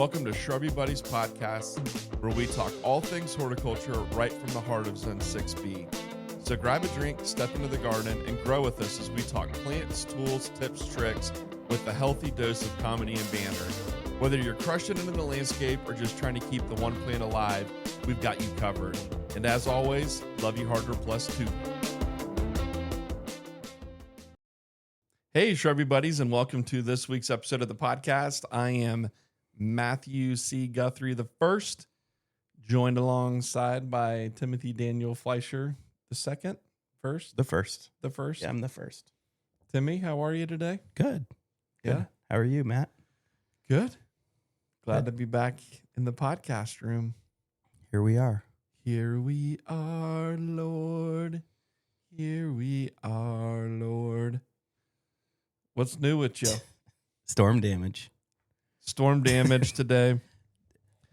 welcome to Shrubby Buddies Podcast, where we talk all things horticulture right from the heart of Zone 6B. So grab a drink, step into the garden, and grow with us as we talk plants, tools, tips, tricks, with a healthy dose of comedy and banter. Whether you're crushing into the landscape or just trying to keep the one plant alive, we've got you covered. And as always, love you harder plus 2. Hey, Shrubby Buddies, and welcome to this week's episode of the podcast. I am Matthew C. Guthrie the first, joined alongside by Timothy Daniel Fleischer the second. The first. Yeah, I'm the first. Timmy, how are you today? Good. Yeah. How are you, Matt? Good. Glad to be back in the podcast room. Here we are. Here we are, Lord. Here we are, Lord. What's new with you? Storm damage. Storm damage today.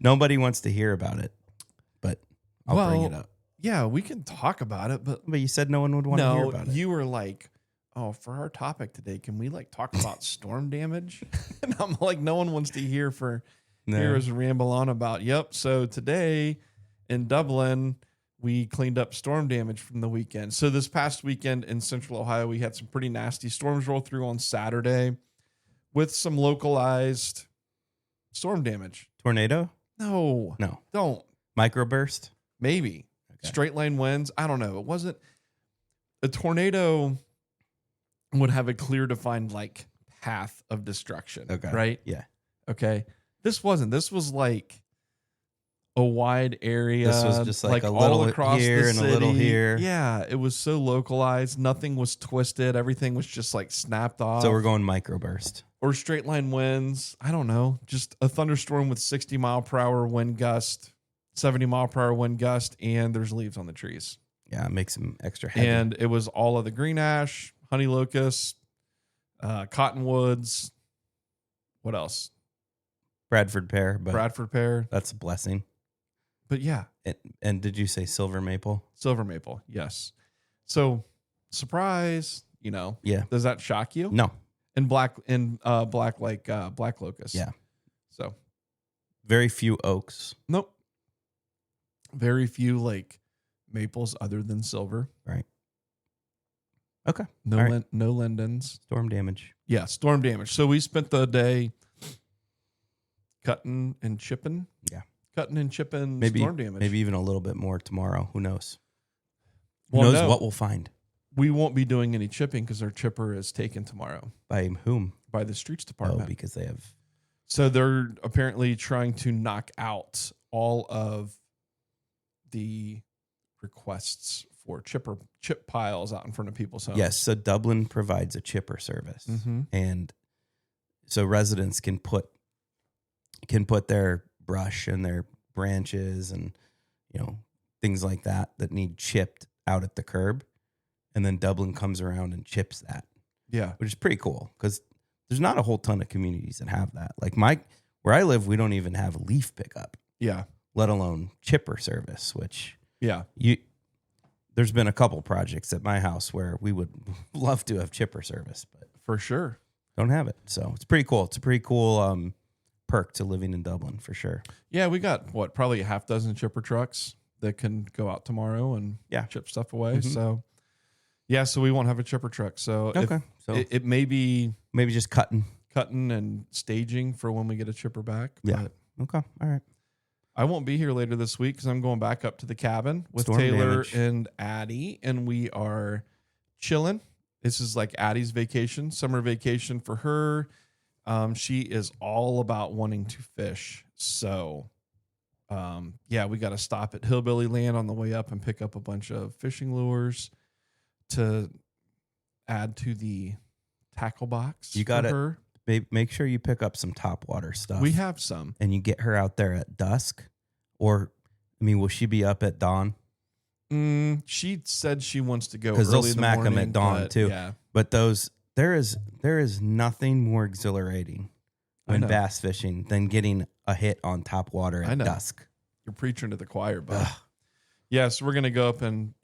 Nobody wants to hear about it, but I'll bring it up. Yeah, we can talk about it, but you said no one would want to hear about it. You were like, oh, for our topic today, can we talk about storm damage? And I'm like, no one wants to hear us ramble on about. Yep. So today in Dublin, we cleaned up storm damage from the weekend. So this past weekend in Central Ohio, we had some pretty nasty storms roll through on Saturday with some localized storm damage. Tornado? No, don't. Microburst? Maybe. Okay. Straight line winds. I don't know. It wasn't a tornado would have a clear defined path of destruction. Okay. Right? Yeah. Okay. This wasn't. This was a wide area. This was just a all little across here the and city. a little here. Yeah. It was so localized. Nothing was twisted. Everything was just snapped off. So we're going microburst. Or straight line winds. I don't know. Just a thunderstorm with 60 mile per hour wind gust, 70 mile per hour wind gust, and there's leaves on the trees. Yeah, it makes them extra heavy. And it was all of the green ash, honey locusts, cottonwoods. What else? Bradford pear. Bradford pear. That's a blessing. But yeah. And did you say silver maple? Silver maple, yes. So, surprise, Yeah. Does that shock you? No. And black locust. Yeah. So. Very few oaks. Nope. Very few maples other than silver. Right. Okay. No lindens. Storm damage. Yeah, storm damage. So we spent the day cutting and chipping. Yeah. Cutting and chipping maybe, storm damage. Maybe even a little bit more tomorrow. Who knows? Well, Who knows what we'll find? We won't be doing any chipping because our chipper is taken tomorrow. By whom? By the streets department. Oh, because they have. So they're apparently trying to knock out all of the requests for chip piles out in front of people's homes. Yes. So Dublin provides a chipper service. Mm-hmm. And so residents can put their brush and their branches and, things like that need chipped out at the curb. And then Dublin comes around and chips that. Yeah. Which is pretty cool because there's not a whole ton of communities that have that. Where I live, we don't even have leaf pickup. Yeah. Let alone chipper service, which yeah. There's been a couple projects at my house where we would love to have chipper service, but for sure don't have it. So it's pretty cool. It's a pretty cool perk to living in Dublin for sure. Yeah. We got probably a half dozen chipper trucks that can go out tomorrow and chip stuff away. Mm-hmm. So yeah, so we won't have a chipper truck. So okay. So it may be maybe just cutting and staging for when we get a chipper back. Yeah. But okay. All right. I won't be here later this week because I'm going back up to the cabin with Storm Taylor damage. and Addie, and we are chilling. This is Addie's vacation, summer vacation for her. She is all about wanting to fish. So, we got to stop at Hillbilly Land on the way up and pick up a bunch of fishing lures to add to the tackle box. You got her. Make sure you pick up some topwater stuff. We have some. And you get her out there at dusk. Or, will she be up at dawn? She said she wants to go because they'll early in the smack them morning, at dawn too. Yeah. But there is nothing more exhilarating when bass fishing than getting a hit on top water at dusk. You're preaching to the choir, but yeah. So we're gonna go up and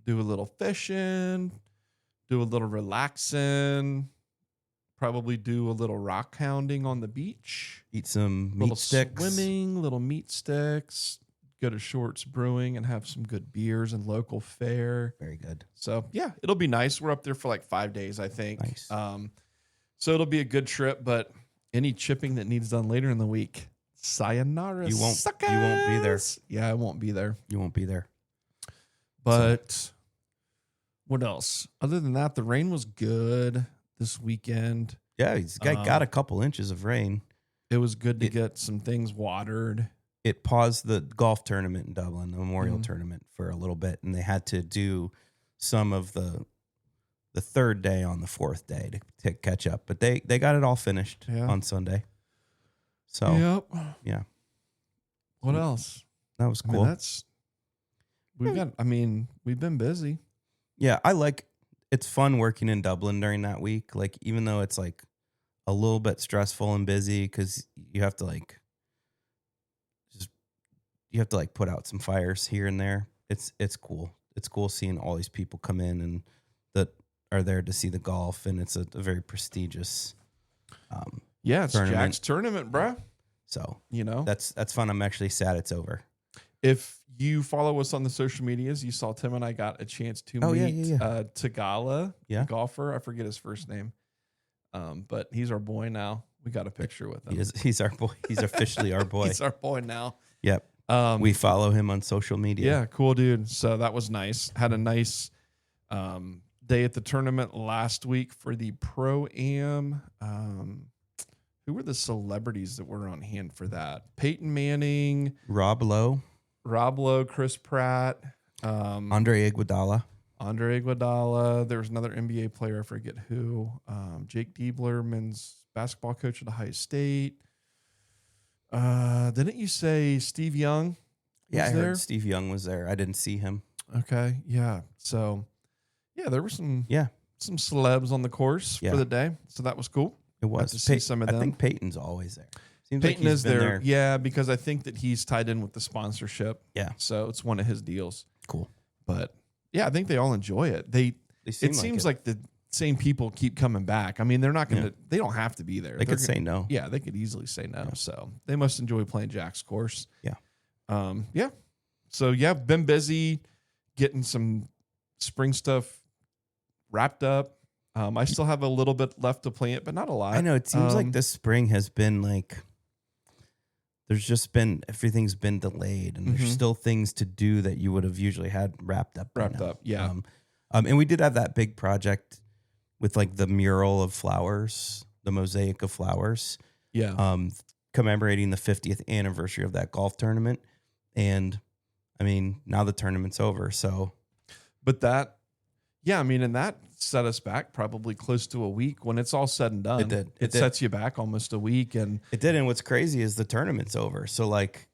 do a little fishing, do a little relaxing, Probably do a little rock hounding on the beach. Eat some Little meat sticks. swimming, little meat sticks. Go to Shorts Brewing and have some good beers and local fare. Very good. So yeah, it'll be nice. We're up there for like 5 days, I think. Nice. So it'll be a good trip, but any chipping that needs done later in the week, sayonara. You won't suckers. be there. Yeah, I won't be there. You won't be there. But what else? Other than that, the rain was good this weekend. Yeah, he's got a couple inches of rain. It was good to get some things watered. It paused the golf tournament in Dublin, the Memorial Tournament, for a little bit, and they had to do some of the third day on the fourth day to catch up. But they got it all finished on Sunday. So yeah. What else? That was cool. We've been busy. Yeah, it's fun working in Dublin during that week. Like, even though it's like a little bit stressful and busy because you have to put out some fires here and there. It's cool. It's cool seeing all these people come in and that are there to see the golf, and it's a very prestigious it's tournament. Jack's tournament, bro. So that's fun. I'm actually sad it's over. If you follow us on the social medias, you saw Tim and I got a chance to meet Tagala, golfer. I forget his first name, but he's our boy now. We got a picture with him. He's our boy. He's officially our boy. He's our boy now. Yep. We follow him on social media. Yeah, cool dude. So that was nice. Had a nice day at the tournament last week for the Pro-Am. Who were the celebrities that were on hand for that? Peyton Manning, Rob Lowe, Chris Pratt, Andre Iguodala. There was another NBA player, I forget who. Jake Diebler, men's basketball coach at Ohio State. Didn't you say Steve Young? Yeah, I heard Steve Young was there. I didn't see him. Okay, yeah. So, there were some celebs on the course for the day, so that was cool. It was. To see some of them. I think Peyton's always there. Seems Peyton like is there. Yeah, because I think that he's tied in with the sponsorship. Yeah. So it's one of his deals. Cool. But yeah, I think they all enjoy it. It seems like the same people keep coming back. I mean, they're not going to, they don't have to be there. They could say no. Yeah, they could easily say no. Yeah. So they must enjoy playing Jack's course. Yeah. So been busy getting some spring stuff wrapped up. I still have a little bit left to plant, but not a lot. I know. It seems like this spring has been like, everything's been delayed, and there's still things to do that you would have usually had wrapped up. Yeah. And we did have that big project with like the mural of flowers, the mosaic of flowers. Yeah. Commemorating the 50th anniversary of that golf tournament. And I mean, now the tournament's over. So, but that, and that set us back probably close to a week when it's all said and done. It did. It sets you back almost a week. And it did. And what's crazy is the tournament's over. So like,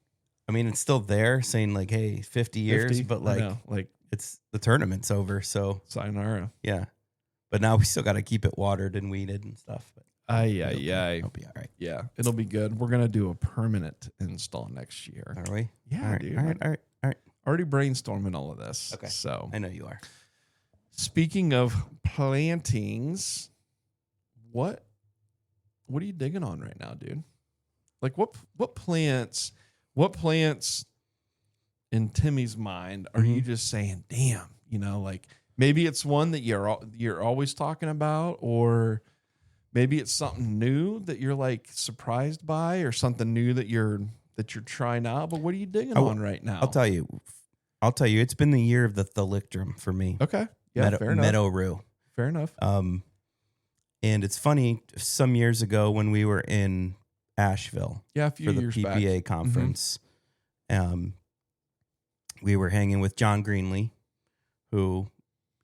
I mean, it's still there saying like, hey, 50 years, but like it's the tournament's over. So sayonara. Yeah. But now we still got to keep it watered and weeded and stuff. But it'll be all right. Yeah, it'll be good. We're going to do a permanent install next year. Are we? Yeah, all right, dude. All right. Already brainstorming all of this. Okay. So I know you are. Speaking of plantings, what are you digging on right now, dude? Like what plants in Timmy's mind are you just saying, damn, like maybe it's one that you're always talking about, or maybe it's something new that you're like surprised by, or something new that you're trying out. But what are you digging on right now? I'll tell you, it's been the year of the thalictrum for me. Okay. Yeah, fair enough. Meadow rue. Fair enough. And it's funny, some years ago when we were in Asheville a few for the years PPA back. conference, we were hanging with John Greenlee, who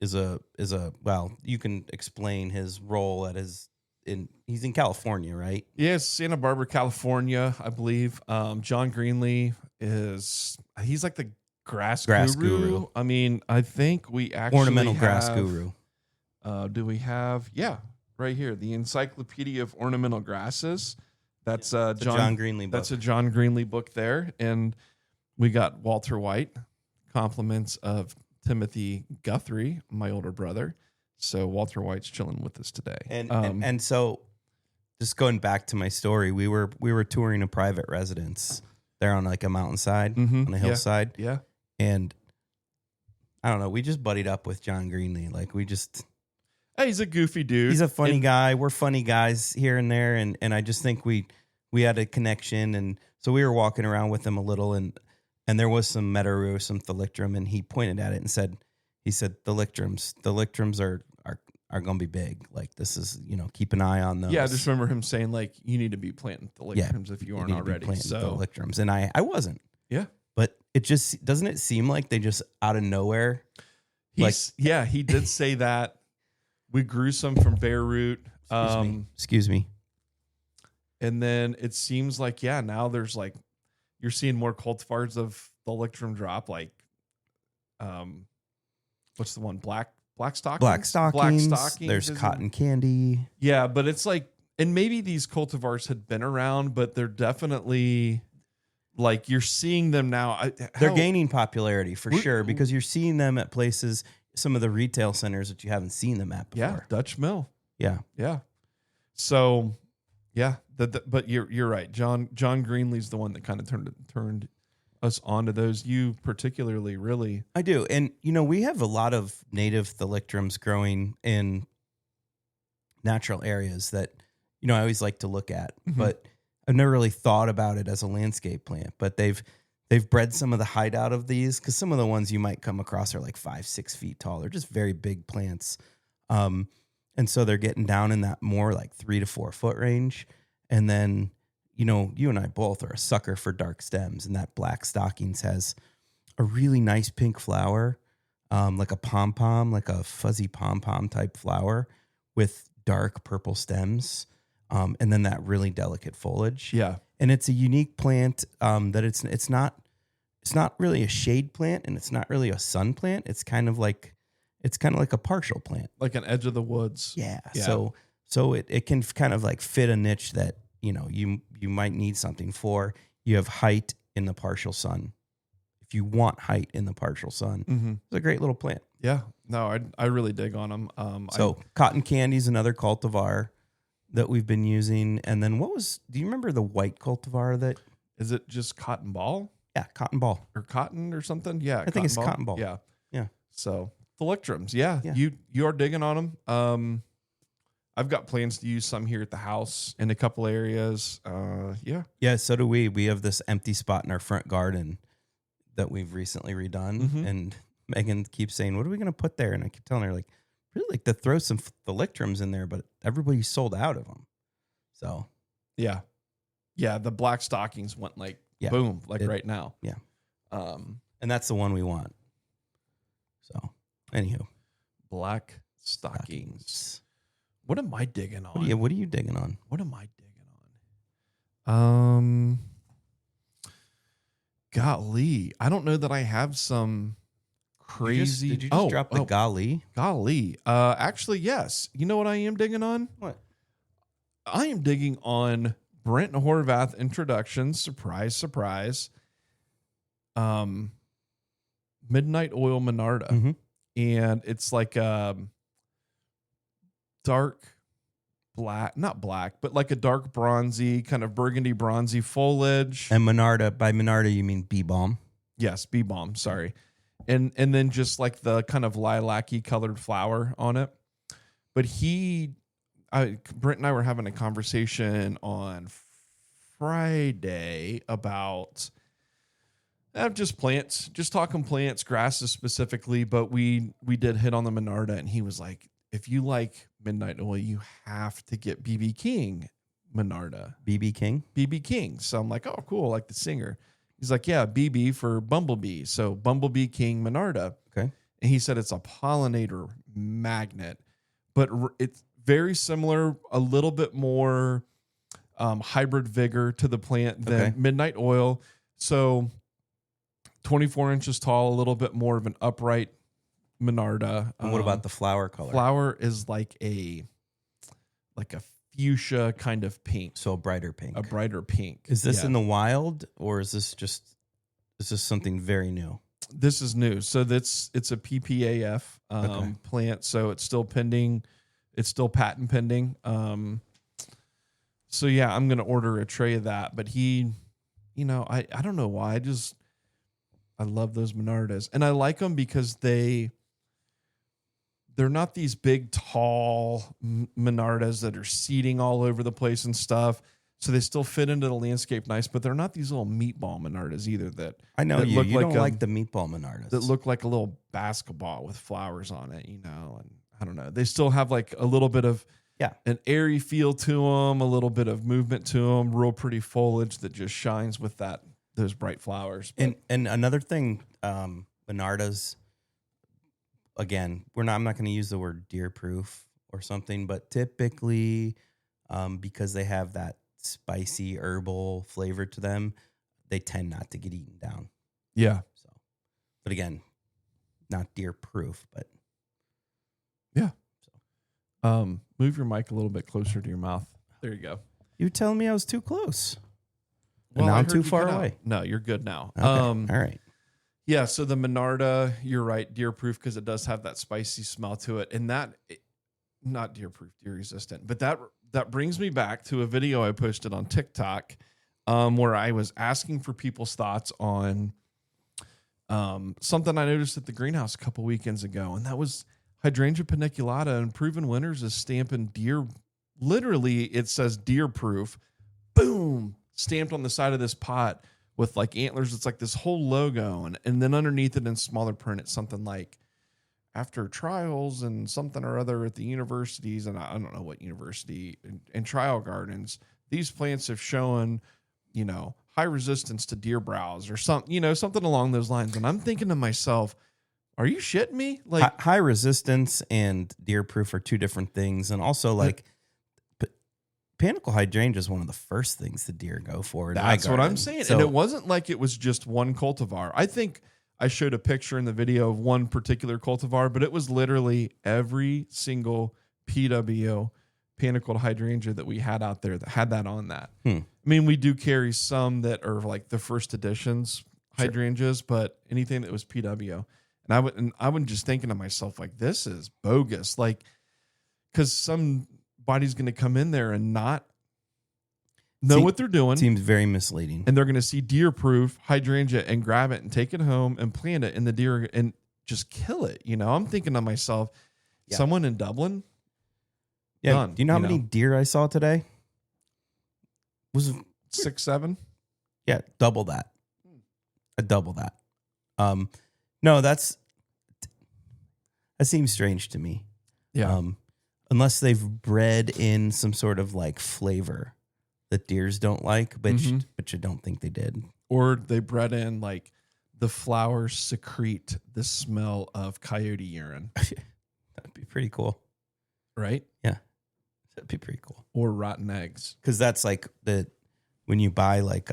is well, you can explain his role he's in California, right? Yes, Santa Barbara, California, I believe. John Greenlee he's like the grass guru. I mean, I think we actually ornamental grass guru. Do we have? Yeah, right here, the Encyclopedia of Ornamental Grasses. That's John Greenlee book. That's a John Greenlee book there, and we got Walter White, compliments of Timothy Guthrie, my older brother. So Walter White's chilling with us today. And so just going back to my story, we were touring a private residence there on like a mountainside, on a hillside. Yeah. And I don't know, we just buddied up with John Greenlee. Like Hey, he's a goofy dude. He's a funny guy. We're funny guys here and there. And I just think we had a connection. And so we were walking around with him a little, and there was some metaroo, some thalictrum, and he pointed at it and said, thalictrums are going to be big. Like this is, keep an eye on those. Yeah, I just remember him saying like, you need to be planting thalictrums if you aren't already. Thalictrums. And I wasn't. Yeah. But it just, doesn't it seem like they just out of nowhere? He did say that. We grew some from bare root. Excuse me. And then it seems like, now there's like, you're seeing more cultivars of thalictrum drop, like, what's the one? Black stockings? Black stockings. There's cotton candy. Yeah, but it's like, and maybe these cultivars had been around, but they're definitely like, you're seeing them now. They're gaining popularity for sure, because you're seeing them at places, some of the retail centers that you haven't seen them at before. Yeah, Dutch Mill. Yeah. Yeah. So, yeah, but you're right. John Greenlee's the one that kind of turned us onto those. You particularly, really. I do. And, we have a lot of native thalictrums growing in natural areas that, I always like to look at, but I've never really thought about it as a landscape plant. But they've bred some of the hideout of these, because some of the ones you might come across are like 5-6 feet tall. They're just very big plants. And so they're getting down in that more like 3 to 4 foot range. And then, you and I both are a sucker for dark stems, and that black stockings has a really nice pink flower, like a pom-pom, like a fuzzy pom-pom type flower with dark purple stems. And then that really delicate foliage. Yeah. And it's a unique plant, that it's not really a shade plant, and it's not really a sun plant. It's kind of like a partial plant, like an edge of the woods. Yeah. So it can kind of like fit a niche that, you might need something for. You have height in the partial sun. If you want height in the partial sun, it's a great little plant. Yeah. No, I really dig on them. Cotton candy is another cultivar that we've been using. And then do you remember the white cultivar that? Is it just cotton ball? Yeah, cotton ball. Or cotton or something? Yeah. I think it's cotton ball. Yeah. Yeah. So thalictrums. Yeah. You are digging on them. I've got plans to use some here at the house in a couple areas. Yeah, so do we. We have this empty spot in our front garden that we've recently redone. And Megan keeps saying, what are we going to put there? And I keep telling her, like, really like to throw some thalictrums in there, but everybody sold out of them. So. Yeah. Yeah, the black stockings went like, boom, right now. Yeah. And that's the one we want. So, anywho. Black stockings. What am I digging on? What are you digging on? What am I digging on? Golly. I don't know that I have some crazy. Did you just drop the golly? Golly. Actually, yes. You know what I am digging on? What? I am digging on Brent Horvath introduction. Surprise, surprise. Midnight Oil Monarda. And it's like dark black, not black, but like a dark bronzy, kind of burgundy bronzy foliage. And Monarda, by Monarda you mean bee balm? Yes, bee balm, sorry. And then just like the kind of lilac-y colored flower on it. But Brent and I were having a conversation on Friday about just plants, just talking plants, grasses specifically, but we did hit on the Monarda, and he was like, if you like Midnight Oil, you have to get BB King Monarda. BB King? BB King. So I'm like, oh, cool, like the singer. He's like, yeah, BB for Bumblebee. So Bumblebee King Monarda. Okay. And he said it's a pollinator magnet, but it's very similar, a little bit more hybrid vigor to the plant than Midnight Oil. So 24 inches tall, a little bit more of an upright Monarda. And what about the flower color? Flower is like a fuchsia kind of pink. So a brighter pink. A brighter pink. Is this in the wild, or is this something very new? This is new. So it's a PPAF plant. So it's still pending. It's still patent pending. So yeah, I'm gonna order a tray of that. But he, I don't know why. I love those Monardas, and I like them because they're not these big, tall Monardas that are seeding all over the place and stuff. So they still fit into the landscape nice, but they're not these little meatball Monardas either. That I know that you. look You like don't like the meatball Monardas. that look like a little basketball with flowers on it, And I don't know. They still have like a little bit of an airy feel to them, a little bit of movement to them, real pretty foliage that just shines with those bright flowers. And another thing, Monardas. Again, I'm not going to use the word deer proof or something, but typically, because they have that spicy herbal flavor to them, they tend not to get eaten down. Yeah. So, but again, not deer proof, but yeah. So, move your mic a little bit closer to your mouth. There you go. You were telling me I was too close. Well, now I'm too far away. No, you're good now. Okay. All right. Yeah, so the Monarda, you're right, deer proof because it does have that spicy smell to it, and not deer proof, deer resistant. But that brings me back to a video I posted on TikTok, where I was asking for people's thoughts on something I noticed at the greenhouse a couple weekends ago, and that was hydrangea paniculata. And Proven Winners is stamping deer. Literally, it says deer proof. Boom, stamped on the side of this pot with like antlers. It's like this whole logo. And then underneath it in smaller print, it's something like after trials and something or other at the universities. And I don't know what university and trial gardens, these plants have shown, high resistance to deer browse or something, something along those lines. And I'm thinking to myself, are you shitting me? Like high resistance and deer proof are two different things. And also Panicle hydrangea is one of the first things the deer go for. That's what I'm saying. So, and it wasn't like it was just one cultivar. I think I showed a picture in the video of one particular cultivar, but it was literally every single PW panicled hydrangea that we had out there that had that on that. I mean, we do carry some that are like the first editions hydrangeas, but anything that was PW. And I was just thinking to myself, like, this is bogus. Like, because somebody's going to come in there and not know what they're doing. Seems very misleading. And they're going to see deer proof hydrangea and grab it and take it home and plant it in the deer and just kill it. I'm thinking to myself, someone in Dublin. Yeah. Done, do you know how many deer I saw today? Was 6, 7? Yeah. Double that. Double that. No, that seems strange to me. Yeah. Unless they've bred in some sort of like flavor that deers don't like, but you don't think they did. Or they bred in like the flowers secrete the smell of coyote urine. That'd be pretty cool. Right? Yeah. That'd be pretty cool. Or rotten eggs. Because that's like when you buy like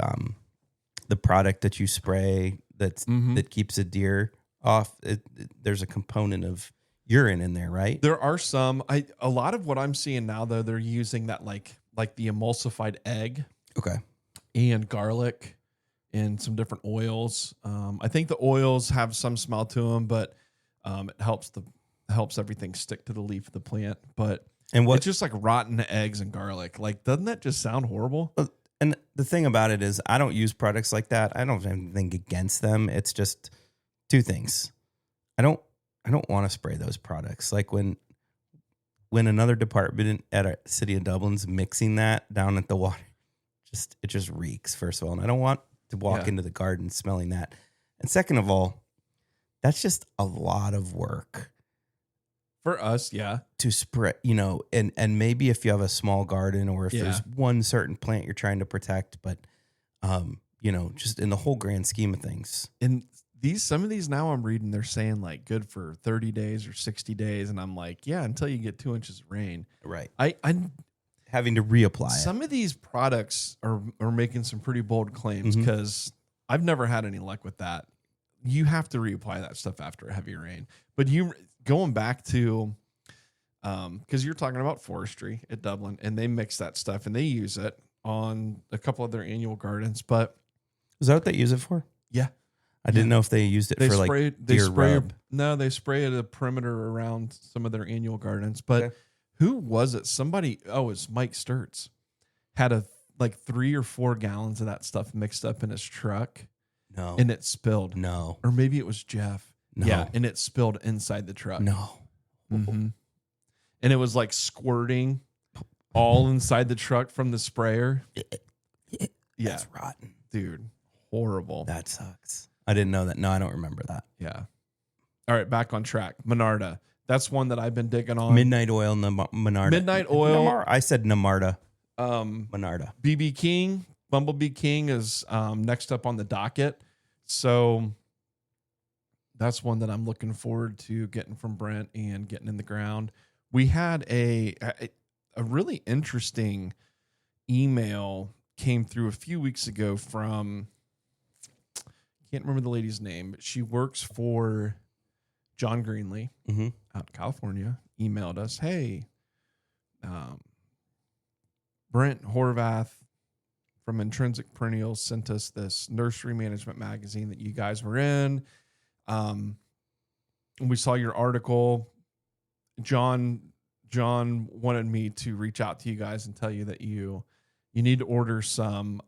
the product that you spray that keeps a deer off, there's a component of urine in there, right? There are some. A lot of what I'm seeing now, though, they're using that like the emulsified egg, and garlic, and some different oils. I think the oils have some smell to them, but it helps everything stick to the leaf of the plant. But it's just like rotten eggs and garlic. Like, doesn't that just sound horrible? And the thing about it is, I don't use products like that. I don't have anything against them. It's just two things. I don't want to spray those products. Like when another department at our city of Dublin's mixing that down at the water, it just reeks, first of all. And I don't want to walk into the garden smelling that. And second of all, that's just a lot of work. For us, to spray, and maybe if you have a small garden or if there's one certain plant you're trying to protect, but, just in the whole grand scheme of things. And some of these now I'm reading, they're saying like good for 30 days or 60 days. And I'm like, until you get 2 inches of rain. Right. I'm having to reapply some of these products are making some pretty bold claims because I've never had any luck with that. You have to reapply that stuff after a heavy rain. But going back to, because you're talking about forestry at Dublin, and they mix that stuff and they use it on a couple of their annual gardens. But is that what they use it for? Yeah. I didn't know if they used it for deer rub. No, they spray it a perimeter around some of their annual gardens. But who was it? Somebody, it's Mike Sturts. had like 3 or 4 gallons of that stuff mixed up in his truck. No. And it spilled. No. Or maybe it was Jeff. No. Yeah, and it spilled inside the truck. No. Mm-hmm. And it was like squirting all inside the truck from the sprayer. Yeah. That's rotten. Dude, horrible. That sucks. I didn't know that. No, I don't remember that. Yeah. All right, back on track. Monarda. That's one that I've been digging on. Midnight Oil, Monarda. Midnight Oil. I said Namarda. Monarda. BB King, Bumblebee King is next up on the docket. So that's one that I'm looking forward to getting from Brent and getting in the ground. We had a really interesting email came through a few weeks ago from, can't remember the lady's name, but she works for John Greenlee out in California. Emailed us, hey, Brent Horvath from Intrinsic Perennials sent us this nursery management magazine that you guys were in. And we saw your article. John wanted me to reach out to you guys and tell you that you need to order some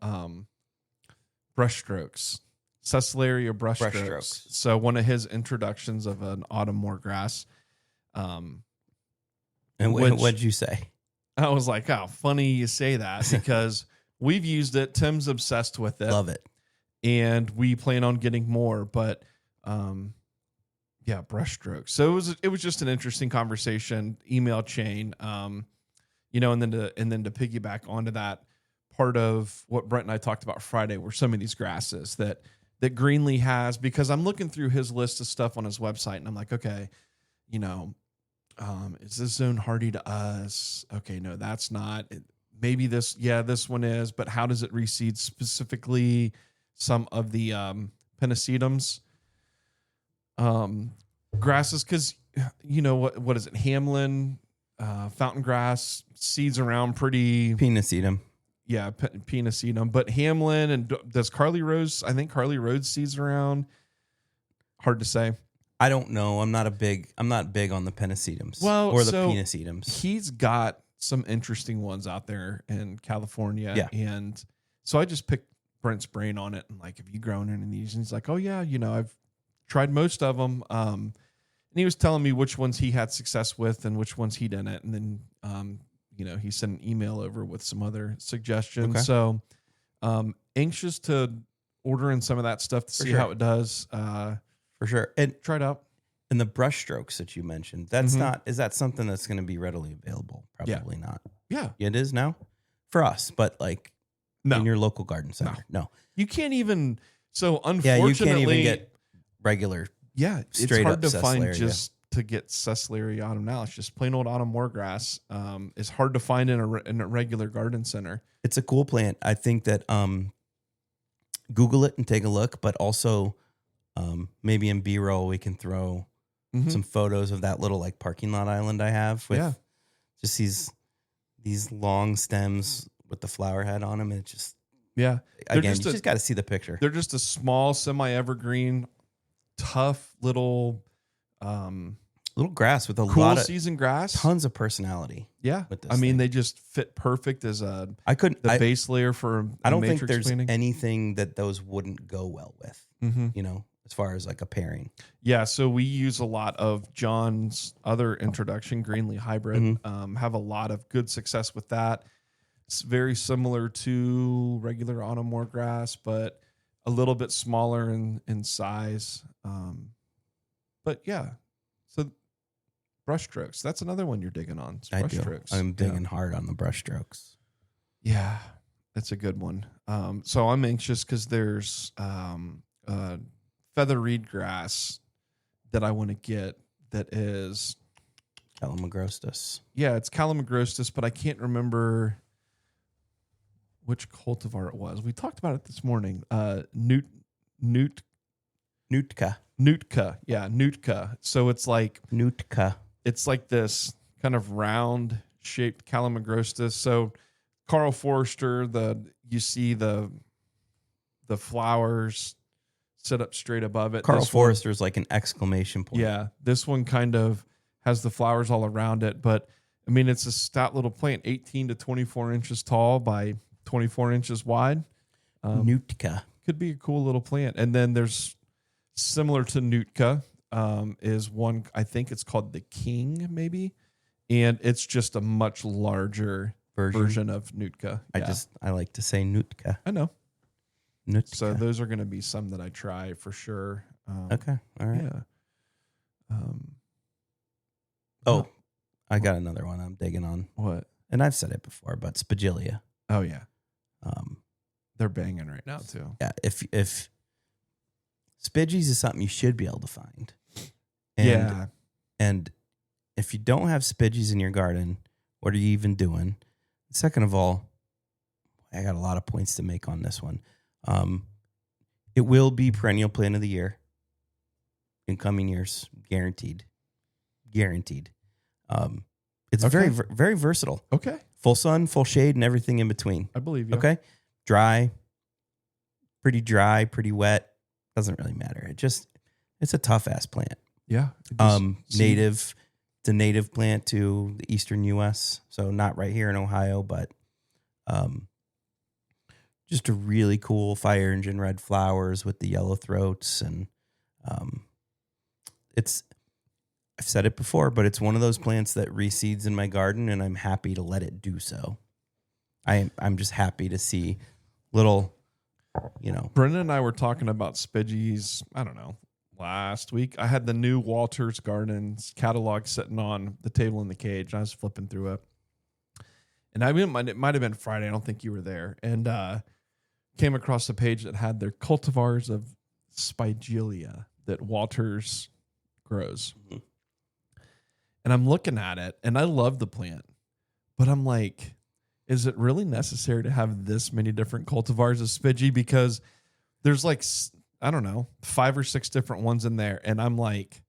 brush strokes, Cecillaria brush strokes. So one of his introductions of an autumn moorgrass. And what'd you say? I was like, oh, funny you say that because we've used it. Tim's obsessed with it. Love it. And we plan on getting more, but yeah, brush strokes. So it was just an interesting conversation, email chain. And then to piggyback onto that part of what Brent and I talked about Friday were some of these grasses that Greenlee has, because I'm looking through his list of stuff on his website and I'm like, okay, is this zone hardy to us? Okay, no, that's not. Maybe this one is, but how does it reseed specifically some of the pennisedums grasses? Because what is it? Hamlin, fountain grass seeds around pretty Penicedum. Yeah, Penicedum. But Hamlin and does Carly Rose? I think Carly Rose seeds around. Hard to say. I don't know. I'm not big on the pennisedums or the Penicedums. He's got some interesting ones out there in California. Yeah. And so I just picked Brent's brain on it and like, have you grown any of these? And he's like, oh yeah, I've tried most of them. And he was telling me which ones he had success with and which ones he didn't. And then, he sent an email over with some other suggestions. Okay. So, anxious to order in some of that stuff to see how it does. For sure. And try it out. And the brush strokes that you mentioned, that's is that something that's going to be readily available? Probably not. Yeah. It is now for us, but in your local garden center. No. You can't even, so unfortunately. You can't even get regular. Yeah. It's hard to find just to get Cecillaria autumnalis, just plain old autumn moorgrass. It's hard to find in a regular garden center. It's a cool plant. I think that Google it and take a look, but also maybe in B-roll we can throw some photos of that little parking lot island I have with just these long stems with the flower head on them. And it just again, you just got to see the picture. They're just a small semi-evergreen, tough little grass with a cool lot of season grass, tons of personality. Yeah, with this I mean thing. They just fit perfect as the base layer for. I don't think there's planting. anything that those wouldn't go well with. As far as a pairing. Yeah, so we use a lot of John's other introduction, Greenlee Hybrid. Have a lot of good success with that. It's very similar to regular autumn moorgrass, but a little bit smaller in size. But yeah, so brush strokes. That's another one you're digging on. I do. I'm digging hard on the brush strokes. Yeah, that's a good one. So I'm anxious because there's feather reed grass that I want to get that is Calamagrostis. Yeah, it's Calamagrostis, but I can't remember which cultivar it was. We talked about it this morning. Nootka. Yeah, Nootka. So it's like Nootka. It's like this kind of round shaped Calamagrostis. So Carl Forster, you see the flowers sit up straight above it. Carl Forster's like an exclamation point. Yeah, this one kind of has the flowers all around it, but I mean, it's a stout little plant, 18 to 24 inches tall by 24 inches wide. Nootka. Could be a cool little plant. And then there's similar to Nootka, is one, I think it's called the King, maybe. And it's just a much larger version of Nootka. Yeah. I like to say Nootka. I know. Nootka. So those are going to be some that I try for sure. Okay. All right. Yeah. Oh, I got another one I'm digging on. What? And I've said it before, but Spigelia. Oh, yeah. They're banging right now, too. Yeah. If Spidgies is something you should be able to find. And if you don't have Spidgies in your garden, what are you even doing? Second of all, I got a lot of points to make on this one. It will be perennial plant of the year in coming years, guaranteed. It's very, very versatile. Okay. Full sun, full shade, and everything in between. I believe you. Okay. Dry, pretty wet. Doesn't really matter. It's a tough ass plant. Yeah. Native. It's a native plant to the eastern U.S., so not right here in Ohio, but just a really cool fire engine red flowers with the yellow throats, and I've said it before, but it's one of those plants that reseeds in my garden, and I'm happy to let it do so. I'm just happy to see little, Brendan and I were talking about Spidgies, I don't know, last week. I had the new Walters Gardens catalog sitting on the table in the cage. I was flipping through it. And it might have been Friday. I don't think you were there. And came across a page that had their cultivars of Spigelia that Walters grows. Mm-hmm. And I'm looking at it, and I love the plant. But I'm like, is it really necessary to have this many different cultivars of Spidgie? Because there's like, I don't know, 5 or 6 different ones in there. And I'm like,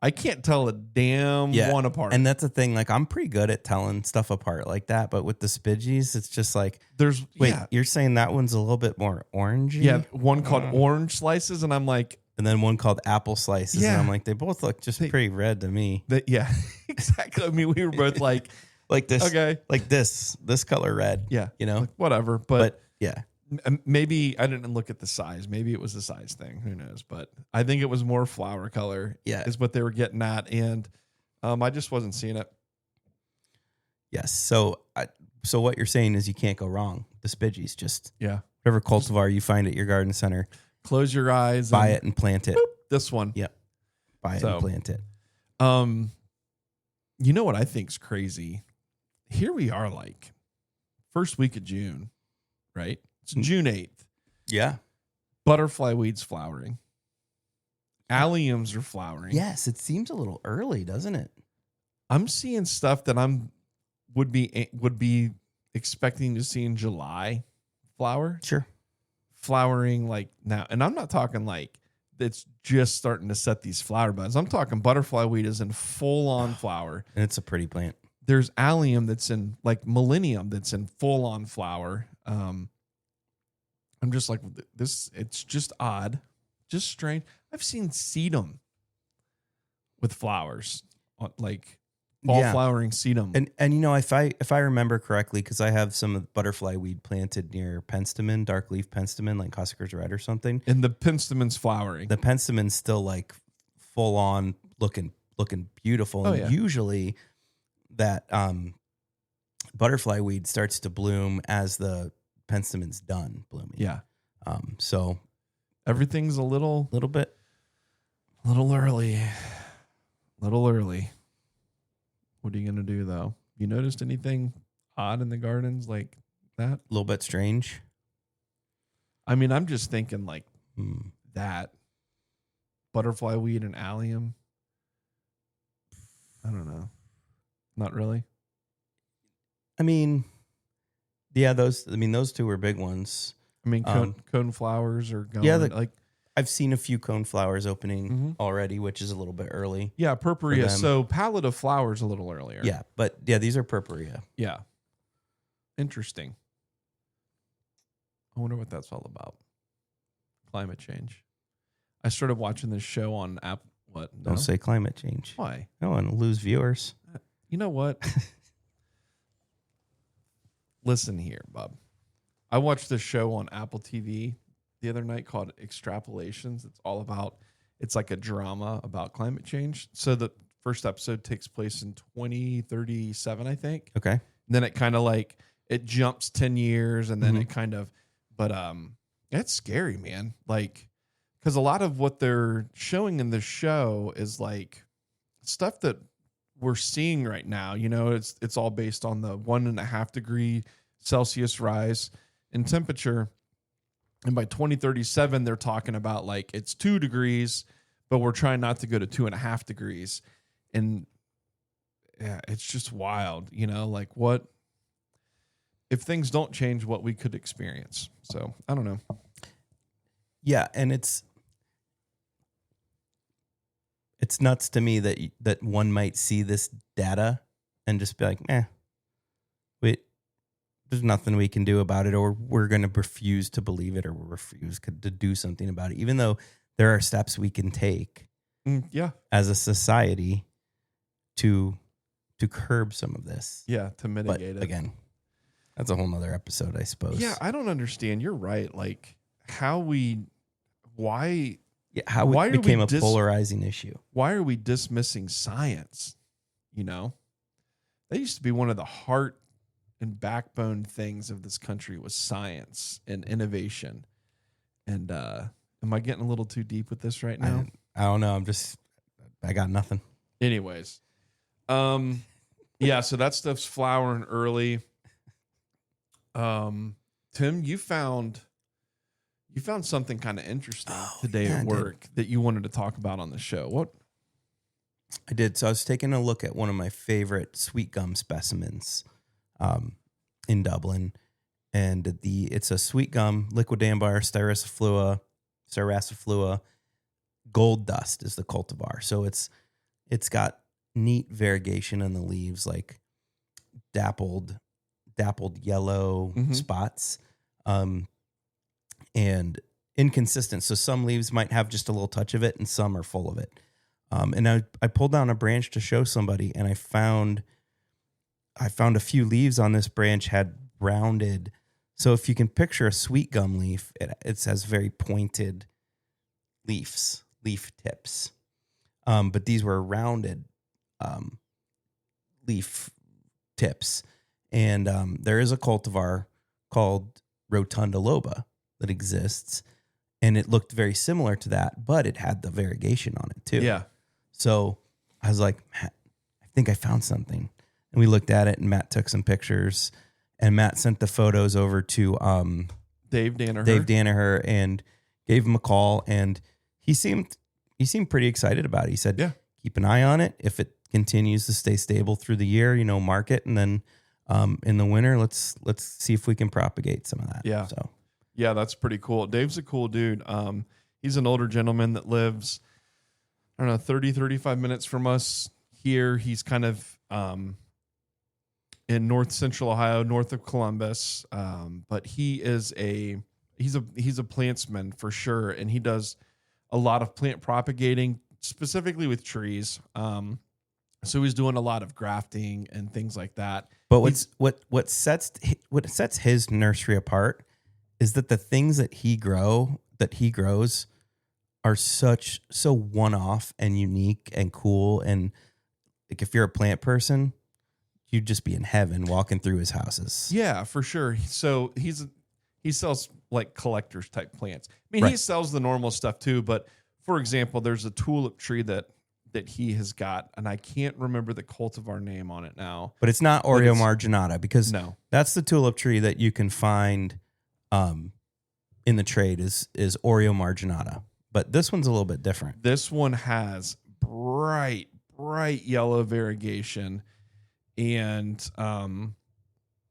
I can't tell a damn one apart. And that's the thing. Like, I'm pretty good at telling stuff apart like that. But with the Spidgies, it's just like, you're saying that one's a little bit more orangey? Yeah, one called orange slices. And I'm like, and then one called apple slices. Yeah. And I'm like, they both look just pretty red to me. Yeah, exactly. I mean, we were both like this. Okay. Like this color red. Yeah. Like whatever. But yeah. Maybe I didn't look at the size. Maybe it was the size thing. Who knows? But I think it was more flower color. Yeah. Is what they were getting at. And I just wasn't seeing it. Yes. So what you're saying is you can't go wrong. The Spidgies, just whatever cultivar you find at your garden center. Close your eyes. Buy it and plant it. Boop, this one. Yep. Buy it and plant it. You know what I think's crazy? Here we are, like first week of June, right? It's June 8th. Yeah. Butterfly weeds flowering. Alliums are flowering. Yes, it seems a little early, doesn't it? I'm seeing stuff that would be expecting to see in July flower. Sure. Flowering like now. And I'm not talking like it's just starting to set these flower buds. I'm talking butterfly weed is in full on flower. And it's a pretty plant. There's allium that's in like millennium that's in full on flower. I'm just like this. It's just odd, just strange. I've seen sedum with flowers, like fall flowering sedum. And if I remember correctly, because I have some of the butterfly weed planted near penstemon, dark leaf penstemon, like Cossackers Red or something. And the penstemon's flowering. The penstemon's still like full on looking beautiful. Oh, and usually that butterfly weed starts to bloom as the penstemon's done blooming. Yeah. So everything's a little early. What are you going to do, though? You noticed anything odd in the gardens like that? A little bit strange. I mean, I'm just thinking like that. Butterfly weed and allium. I don't know. Not really. I mean, yeah, those two were big ones. I mean, cone flowers are going. Yeah, I've seen a few cone flowers opening already, which is a little bit early. Yeah, purpurea. So palette of flowers a little earlier. Yeah, but yeah, these are purpurea. Yeah. Interesting. I wonder what that's all about. Climate change. I started watching this show on app. What? No? Don't say climate change. Why? I don't want to lose viewers. You know what? listen here, bub. I watched this show on Apple TV the other night called Extrapolations. It's like a drama about climate change. So the first episode takes place in 2037, I think. Okay. And then it kind of like, it jumps 10 years and then it kind of, but it's scary, man. Like, because a lot of what they're showing in the show is like stuff that we're seeing right now. You know, it's all based on the 1.5 degree Celsius rise in temperature. And by 2037, they're talking about like it's 2 degrees, but we're trying not to go to 2.5 degrees. And yeah, it's just wild, you know, like what if things don't change, what we could experience. So I don't know. Yeah. And it's nuts to me that one might see this data and just be like, there's nothing we can do about it, or we're going to refuse to believe it, or we'll refuse to do something about it, even though there are steps we can take as a society to curb some of this. Yeah, to mitigate it. Again, that's a whole nother episode, I suppose. Yeah, I don't understand. You're right. Like why it became a polarizing issue. Why are we dismissing science? You know, that used to be one of the heart and backbone things of this country was science and innovation. And am I getting a little too deep with this right now? I don't know. I got nothing. Anyways, yeah. So that stuff's flowering early. Tim, you found something kind of interesting today at work that you wanted to talk about on the show. What? I did. So I was taking a look at one of my favorite sweet gum specimens in Dublin, and it's a sweet gum, liquidambar styraciflua, gold dust is the cultivar. So it's got neat variegation in the leaves, like dappled yellow spots, and inconsistent. So some leaves might have just a little touch of it, and some are full of it. And I pulled down a branch to show somebody, and I found a few leaves on this branch had rounded. So if you can picture a sweet gum leaf, it has very pointed leaf tips. But these were rounded leaf tips. And there is a cultivar called Rotunda loba that exists. And it looked very similar to that, but it had the variegation on it too. Yeah. So I was like, Matt, I think I found something. And we looked at it, and Matt took some pictures, and Matt sent the photos over to Dave Danaher and gave him a call, and he seemed pretty excited about it. He said, keep an eye on it. If it continues to stay stable through the year, mark it, and then in the winter, let's see if we can propagate some of that. Yeah. So yeah, that's pretty cool. Dave's a cool dude. He's an older gentleman that lives, 30, 35 minutes from us here. He's kind of in north central Ohio, north of Columbus. But he's a plantsman for sure. And he does a lot of plant propagating, specifically with trees. So he's doing a lot of grafting and things like that. But what sets his nursery apart is that the things that he grows are so one-off and unique and cool. And like if you're a plant person, you'd just be in heaven walking through his houses. Yeah, for sure. So he sells like collectors type plants. I mean, He sells the normal stuff too, but for example, there's a tulip tree that he has got, and I can't remember the cultivar name on it now. But it's not Oreo marginata, because that's the tulip tree that you can find in the trade is Oreo marginata. But this one's a little bit different. This one has bright yellow variegation, and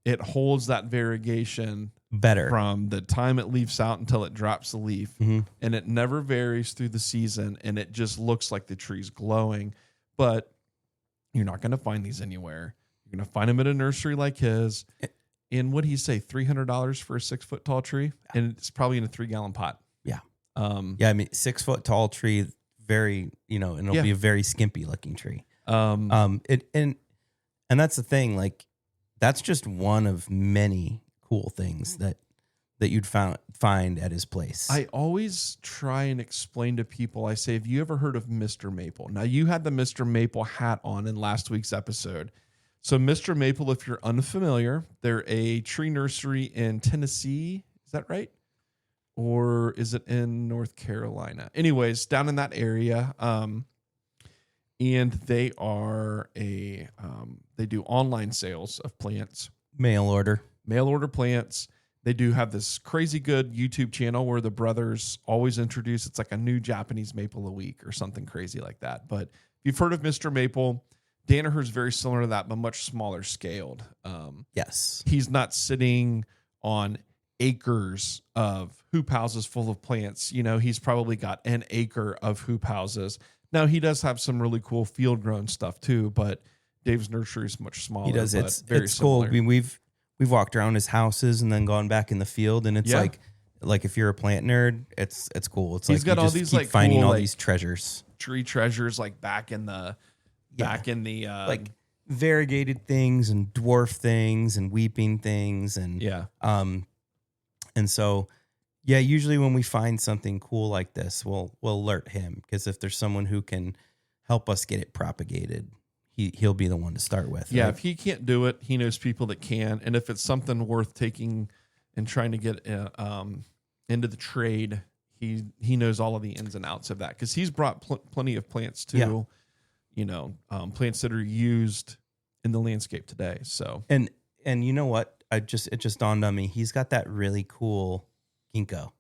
it holds that variegation better from the time it leaves out until it drops the leaf. Mm-hmm. And it never varies through the season, and it just looks like the tree's glowing. But you're not going to find these anywhere. You're going to find them at a nursery like his. And what did he say? $300 for a 6-foot tall tree, and it's probably in a 3-gallon pot. Yeah. I mean, 6-foot tall tree, very, and it'll be a very skimpy looking tree. And that's the thing. Like, that's just one of many cool things that you'd find at his place. I always try and explain to people, I say, have you ever heard of Mr. Maple? Now, you had the Mr. Maple hat on in last week's episode. So Mr. Maple, if you're unfamiliar, they're a tree nursery in Tennessee. Is that right? Or is it in North Carolina? Anyways, down in that area. And they are they do online sales of plants. Mail order plants. They do have this crazy good YouTube channel where the brothers always introduce, it's like a new Japanese maple a week or something crazy like that. But if you've heard of Mr. Maple, Danaher's very similar to that, but much smaller scaled. Yes. He's not sitting on acres of hoop houses full of plants. You know, he's probably got an acre of hoop houses. Now, he does have some really cool field grown stuff too, but Dave's nursery is much smaller. He does. It's very cool. I mean, we've walked around his houses and then gone back in the field, and it's like if you're a plant nerd, it's cool. It's he's like got all these like finding cool, all like, these treasures, tree treasures, like back in the like variegated things and dwarf things and weeping things and and so usually when we find something cool like this, we'll alert him, because if there's someone who can help us get it propagated, he'll be the one to start with. Yeah, right? if he can't do it, he knows people that can, and if it's something worth taking and trying to get into the trade, he knows all of the ins and outs of that, because he's brought plenty of plants too. You know, plants that are used in the landscape today. So and you know what? It just dawned on me. He's got that really cool ginkgo,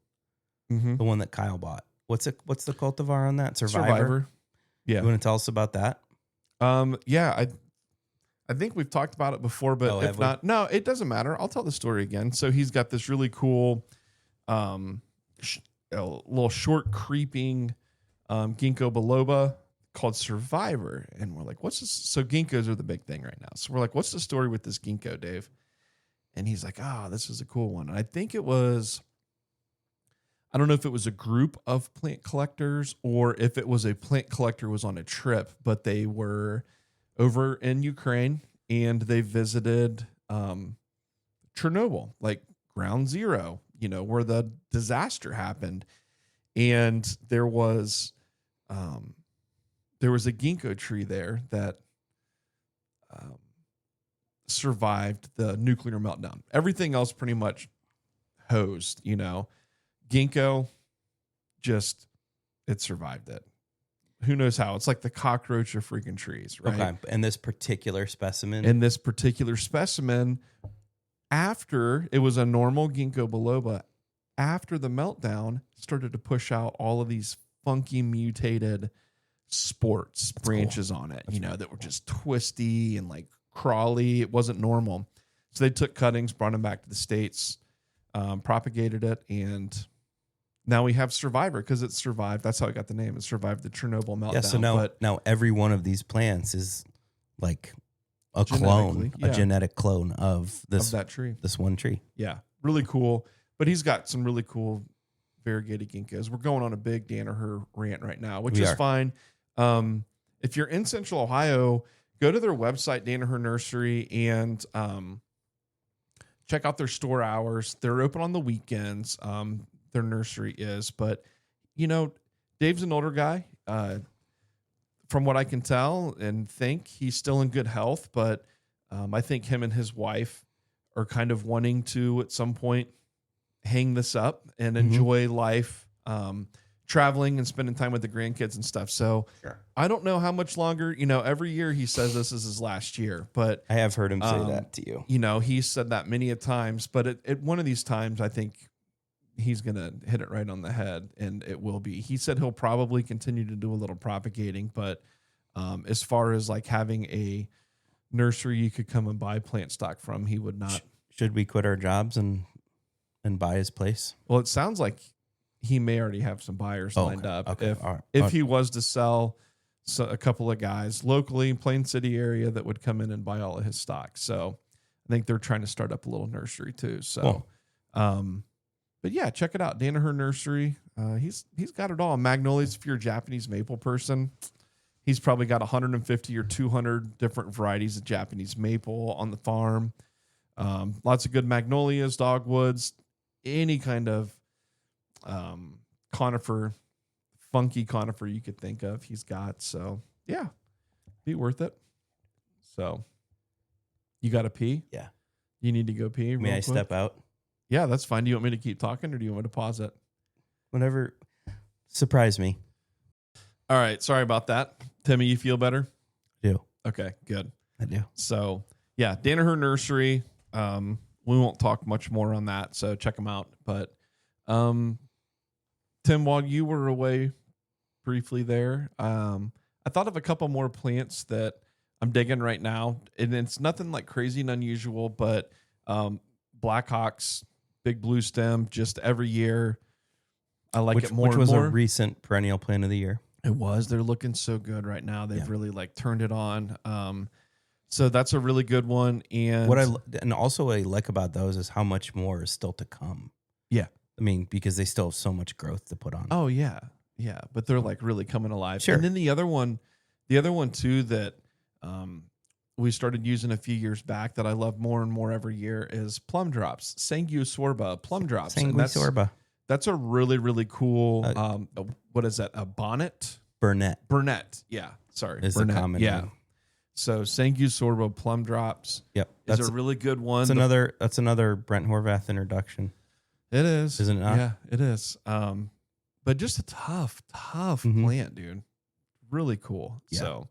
the one that Kyle bought. What's the cultivar on that? Survivor. Yeah. You want to tell us about that? Yeah. I think we've talked about it before, but if not, no, it doesn't matter. I'll tell the story again. So he's got this really cool, a little short creeping ginkgo biloba called Survivor. And we're like, what's this? So ginkgos are the big thing right now. So we're like, what's the story with this ginkgo, Dave? And he's like, this is a cool one. And I think I don't know if it was a group of plant collectors or if it was a plant collector was on a trip, but they were over in Ukraine and they visited Chernobyl, like ground zero, you know, where the disaster happened. And there was a ginkgo tree there that survived the nuclear meltdown. Everything else pretty much hosed, you know. Ginkgo, it survived it. Who knows how? It's like the cockroach of freaking trees, right? Okay. And this particular specimen? After it was a normal ginkgo biloba, after the meltdown, started to push out all of these funky mutated branches on it, that were just twisty and like crawly. It wasn't normal. So they took cuttings, brought them back to the States, propagated it, and now we have Survivor because it survived. That's how it got the name. It survived the Chernobyl meltdown. Yeah, so now every one of these plants is like a clone, a genetic clone of that tree. This one tree. Yeah, really cool. But he's got some really cool variegated ginkgos. We're going on a big Danaher rant right now, which is fine. If you're in Central Ohio, go to their website, Danaher Nursery, and check out their store hours. They're open on the weekends. Their nursery is, but Dave's an older guy. From what I can tell and think, he's still in good health, but I think him and his wife are kind of wanting to at some point hang this up and enjoy life, traveling and spending time with the grandkids and stuff. So I don't know how much longer, every year he says this is his last year, but I have heard him say that to you. He's said that many a times, but at one of these times, I think he's going to hit it right on the head, and it will be. He said he'll probably continue to do a little propagating, but as far as like having a nursery you could come and buy plant stock from, he would not. Should we quit our jobs and buy his place? Well, it sounds like he may already have some buyers lined up. Okay. If he was to sell a couple of guys locally in Plain City area that would come in and buy all of his stock. So I think they're trying to start up a little nursery too. So, but yeah, check it out. Danaher Nursery. He's got it all. Magnolias, if you're a Japanese maple person, he's probably got 150 or 200 different varieties of Japanese maple on the farm. Lots of good magnolias, dogwoods, any kind of conifer, funky conifer you could think of, he's got. So yeah, be worth it. So you got to pee? Yeah. You need to go pee? May I quick? step out? Yeah, that's fine. Do you want me to keep talking or do you want me to pause it? Whatever. Surprise me. All right. Sorry about that. Timmy, you feel better? I do. Okay, good. I do. So yeah, Danaher Nursery. We won't talk much more on that, so check them out. But Tim, while you were away briefly there, I thought of a couple more plants that I'm digging right now, and it's nothing like crazy and unusual, but Blackhawks, big blue stem, just every year. I like it more. Which was and more. a recent perennial plant of the year. It was. They're looking so good right now. They've really like turned it on. So that's a really good one. And also what I like about those is how much more is still to come. Yeah. I mean, because they still have so much growth to put on. Oh yeah. Yeah. But they're like really coming alive. Sure. And then the other one too, that we started using a few years back that I love more and more every year is plum drops, Sanguisorba plum drops. Sanguisorba. That's a really, really cool, what is that? A bonnet? Burnett. Yeah. Sorry. Is Burnett. the common name. So Sanguisorba plum drops. Yep. Is a really good one. That's another Brent Horvath introduction. It is. Isn't it not? Yeah, it is. But just a tough plant, dude. Really cool. Yeah. So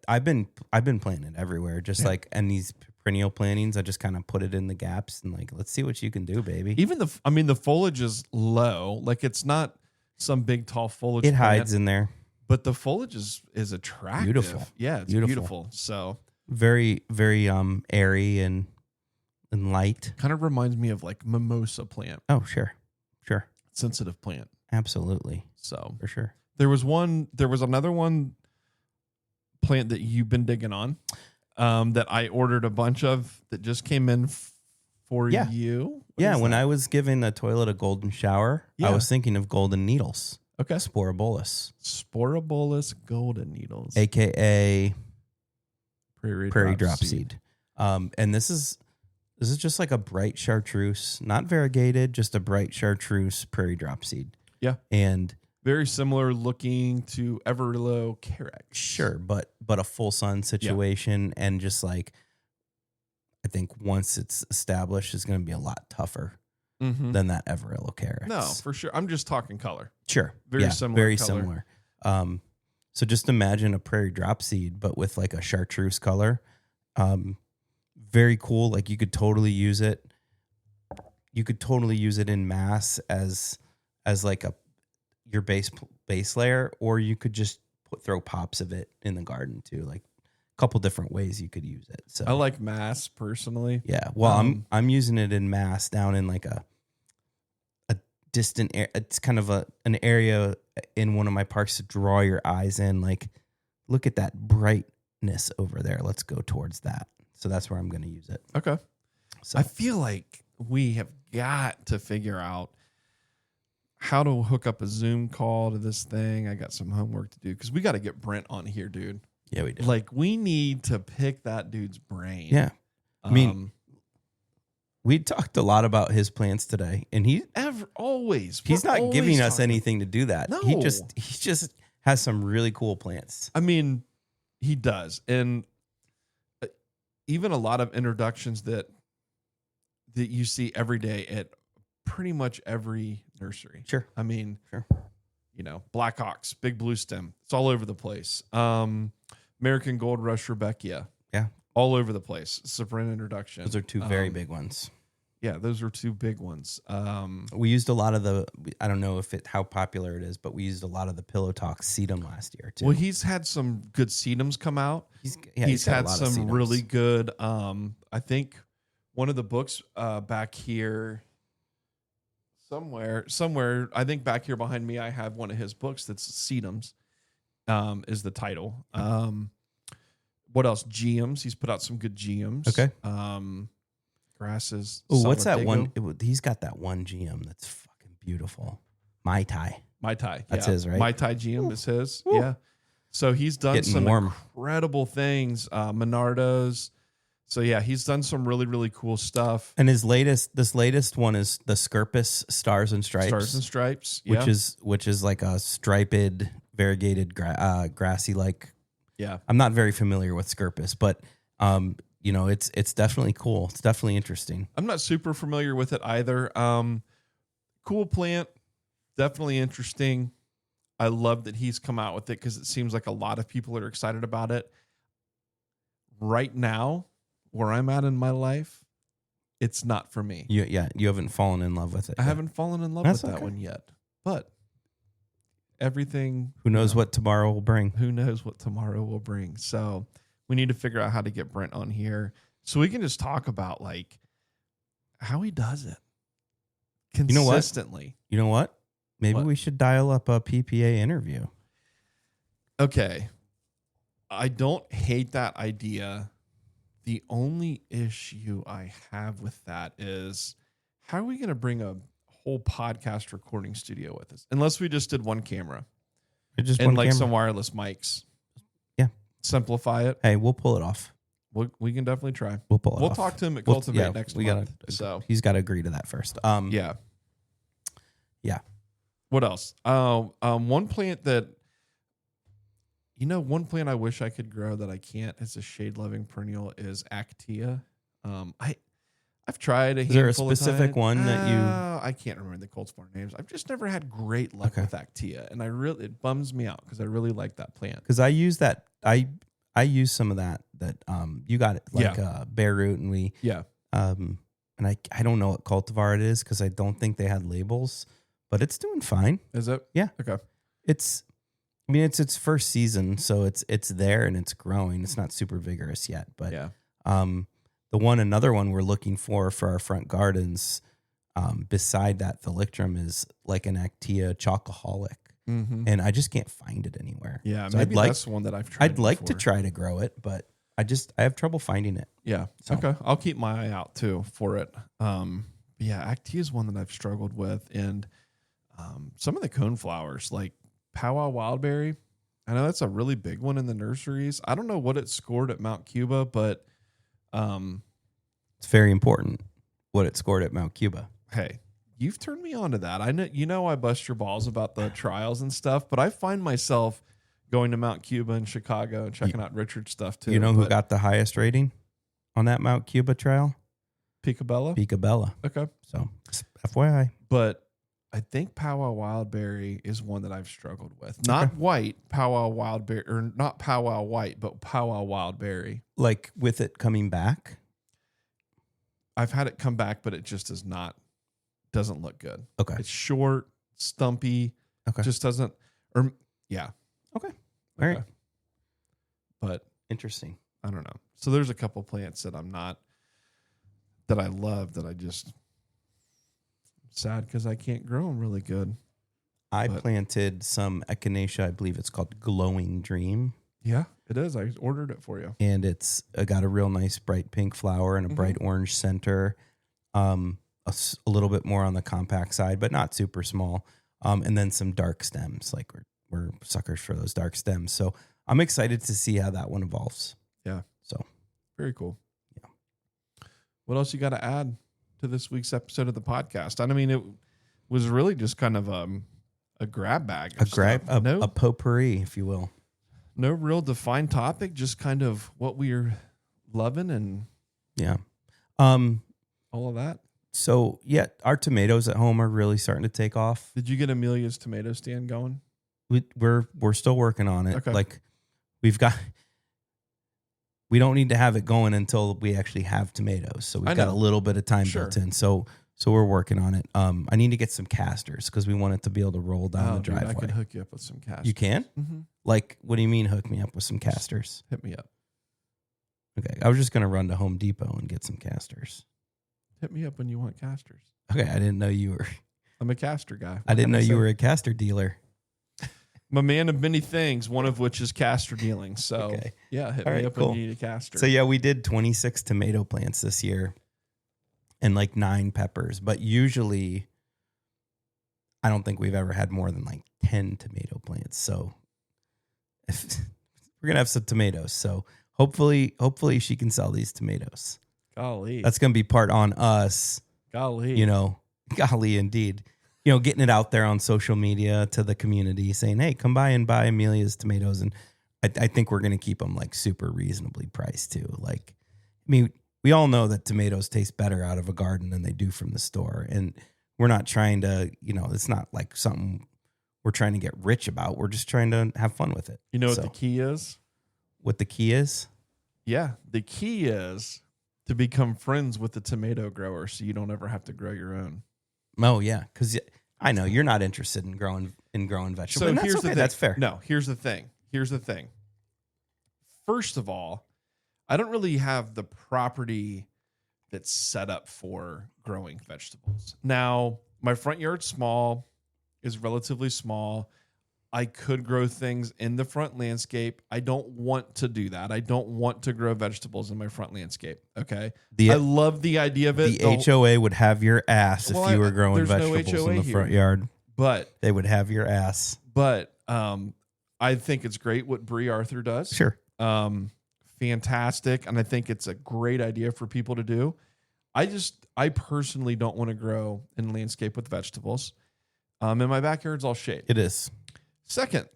I've been planting it everywhere. Just like, and these perennial plantings, I just kind of put it in the gaps and like, let's see what you can do, baby. Even the foliage is low. Like it's not some big tall foliage. It hides in there. But the foliage is attractive. Beautiful. Yeah, it's beautiful. So very, very airy and light. Kind of reminds me of like mimosa plant. Oh, sure. Sensitive plant. Absolutely. So for sure. There was another one plant that you've been digging on that I ordered a bunch of that just came in for you. When I was giving the toilet a golden shower, I was thinking of golden needles. Okay. Sporobolus golden needles. AKA prairie drop seed. seed. And this is just like a bright chartreuse, not variegated, just a bright chartreuse prairie drop seed. Yeah. And very similar looking to Everlow Carex. Sure, but a full sun situation and just like I think once it's established it's going to be a lot tougher than that Everlow Carex. No, for sure. I'm just talking color. Sure. Very similar. Similar. So just imagine a prairie drop seed, but with like a chartreuse color. Very cool. Like you could totally use it. You could totally use it in mass as like your base layer, or you could just throw pops of it in the garden too. Like a couple different ways you could use it. So I like mass personally. Yeah. Well, I'm using it in mass down in like a distant area. It's kind of an area in one of my parks to draw your eyes in. Like, look at that brightness over there. Let's go towards that. So that's where I'm going to use it. Okay. So I feel like we have got to figure out how to hook up a Zoom call to this thing. I got some homework to do because we got to get Brent on here, dude. Yeah, we do. Like, we need to pick that dude's brain. Yeah. I mean, we talked a lot about his plants today, and he's not giving us anything to do that. No. He just has some really cool plants. I mean, he does. And even a lot of introductions that you see every day at pretty much every nursery. Sure. I mean, sure. Blackhawks, big blue stem. It's all over the place. American Gold Rush Rebecca. Yeah. All over the place. It's a brand introduction. Those are two very big ones. Yeah, those are two big ones. We used a lot of I don't know how popular it is, but we used a lot of the Pillow Talk sedum last year too. Well, he's had some good sedums come out. He's had some really good, I think one of the books back here somewhere, I think back here behind me, I have one of his books that's sedums, is the title. What else? GMs. He's put out some good GMs. Okay. Grasses. Oh, what's that one? He's got that one GM that's fucking beautiful. Mai Tai. That's his, right? Mai Tai GM is his. Ooh. Yeah. So he's done some incredible things. Monardos, So yeah, he's done some really, really cool stuff. And this latest one is the Scirpus Stars and Stripes. Stars and Stripes, yeah. which is like a striped, variegated, grassy like. Yeah, I'm not very familiar with Scirpus, but it's definitely cool. It's definitely interesting. I'm not super familiar with it either. Cool plant, definitely interesting. I love that he's come out with it because it seems like a lot of people are excited about it. Right now, where I'm at in my life, it's not for me. You haven't fallen in love with it. I haven't fallen in love with that one yet. But everything... Who knows what tomorrow will bring? Who knows what tomorrow will bring? So we need to figure out how to get Brent on here so we can just talk about like how he does it consistently. You know what? Maybe we should dial up a PPA interview. Okay. I don't hate that idea. The only issue I have with that is how are we going to bring a whole podcast recording studio with us? Unless we just did one camera and like some wireless mics. Yeah. Simplify it. Hey, we'll pull it off. We can definitely try. We'll pull it off. We'll talk to him at Cultivate next month. So he's got to agree to that first. Yeah. What else? One plant that, one plant I wish I could grow that I can't. It's a shade-loving perennial is Actea. I've tried a handful of times. Is there a specific one that you... I can't remember the cultivar names. I've just never had great luck with Actea, and it bums me out because I really like that plant. Because I use that... I use some of that you got it like bare root, and we... Yeah. And I don't know what cultivar it is because I don't think they had labels, but it's doing fine. Is it? Yeah. Okay. It's its first season, so it's there and it's growing. It's not super vigorous yet, but yeah. Another one we're looking for our front gardens, beside that Thalictrum is like an Actea chocoholic, and I just can't find it anywhere. Yeah, so maybe that's the one that I've tried. I'd like to try to grow it, but I have trouble finding it. Yeah. So. Okay. I'll keep my eye out too for it. Actea is one that I've struggled with, and some of the coneflowers like Powwow Wildberry. I know that's a really big one in the nurseries. I don't know what it scored at Mount Cuba, but it's very important what it scored at Mount Cuba. Hey, you've turned me on to that. I know, I bust your balls about the trials and stuff, but I find myself going to Mount Cuba in Chicago and checking out Richard's stuff too. You know who got the highest rating on that Mount Cuba trial? Picabella. Okay. So FYI. But I think Powwow Wildberry is one that I've struggled with. Not white Powwow Wildberry, or not Powwow White, but Powwow Wildberry. Like with it coming back? I've had it come back, but it just doesn't look good. Okay. It's short, stumpy. Okay. Just doesn't, yeah. Okay. All right. But interesting. I don't know. So there's a couple plants that that I love that I just sad because I can't grow them really good. I planted some echinacea. I believe it's called Glowing Dream. Yeah, it is. I ordered it for you. And it's got a real nice bright pink flower and a bright orange center. A little bit more on the compact side, but not super small. And then some dark stems. Like we're suckers for those dark stems. So I'm excited to see how that one evolves. Yeah. So very cool. Yeah. What else you got to add to this week's episode of the podcast? I mean, it was really just kind of a grab bag. A potpourri, if you will. No real defined topic, just kind of what we're loving and all of that. So yeah, our tomatoes at home are really starting to take off. Did you get Amelia's tomato stand going? We're still working on it. Okay. Like we don't need to have it going until we actually have tomatoes. So we've got a little bit of time built in. So we're working on it. I need to get some casters because we want it to be able to roll down the driveway. I can hook you up with some casters. You can? Mm-hmm. Like, what do you mean hook me up with some casters? Hit me up. Okay. I was just going to run to Home Depot and get some casters. Hit me up when you want casters. Okay. I didn't know you were. I'm a caster guy. I didn't know you were a caster dealer. I'm a man of many things, one of which is caster dealing. So, yeah, hit me up when you need a caster. So, yeah, we did 26 tomato plants this year and like 9 peppers. But usually, I don't think we've ever had more than like 10 tomato plants. So, we're going to have some tomatoes. So, hopefully she can sell these tomatoes. Golly. That's going to be part on us. Golly. Golly, indeed. Getting it out there on social media to the community saying, hey, come by and buy Amelia's tomatoes. And I think we're going to keep them like super reasonably priced too. Like, I mean, we all know that tomatoes taste better out of a garden than they do from the store. And we're not trying to, it's not like something we're trying to get rich about. We're just trying to have fun with it. You know what the key is? What the key is? Yeah. The key is to become friends with the tomato grower so you don't ever have to grow your own. Oh, yeah. Because I know you're not interested in growing vegetables. So here's the thing. That's fair. No, here's the thing. First of all, I don't really have the property that's set up for growing vegetables. Now, my front yard's small, is relatively small. I could grow things in the front landscape. I don't want to do that. I don't want to grow vegetables in my front landscape. Okay. I love the idea of it. The HOA would have your ass if you were growing vegetables in the front yard. But they would have your ass. But I think it's great what Brie Arthur does. Sure. Fantastic. And I think it's a great idea for people to do. I personally don't want to grow in landscape with vegetables. And my backyard's all shade. It is. Second,